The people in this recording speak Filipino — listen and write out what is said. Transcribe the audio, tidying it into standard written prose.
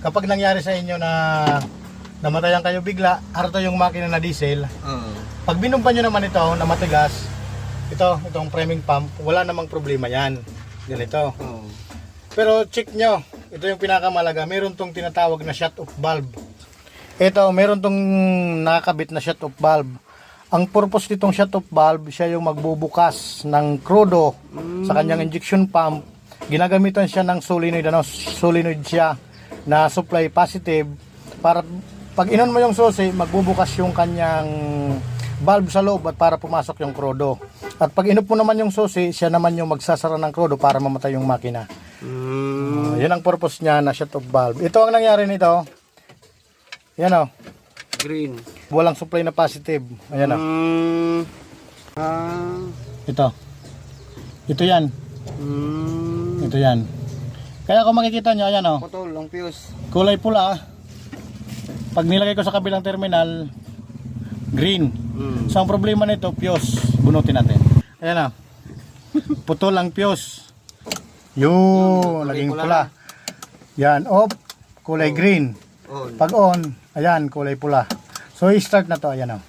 kapag nangyari sa inyo na namatayan kayo bigla, harto yung makina na diesel. Pag binumpa nyo naman ito na matigas, itong priming pump, wala namang problema yan. Ganito. Pero check nyo, ito yung pinakamalaga, meron tong tinatawag na shut off valve. Ito, meron tong nakakabit na shut off valve. Ang purpose nitong shut off valve, siya yung magbubukas ng krudo sa kanyang injection pump. Ginagamitan siya ng solenoid, solenoid siya na supply positive para pag inon mo yung susi, magbubukas yung kanyang valve sa loob at para pumasok yung krudo. At pag inop mo naman yung susi, siya naman yung magsasara ng krudo para mamatay yung makina. Yan ang purpose niya na shut off valve. Ito ang nangyari nito. Yan o. Green. Walang supply na positive. Ayan o. Ito. Ito yan. Ito yan. Kaya kung makikita nyo, ayan o. Putol, ang fuse. Kulay pula. Pag nilagay ko sa kabilang terminal, green. So ang problema nito, fuse. Bunutin natin. Ayan o. Putol ang fuse. Yun, naging pula. Yan, off. Kulay green. Pag on, ayan, kulay pula. So i-start na to, ayan o.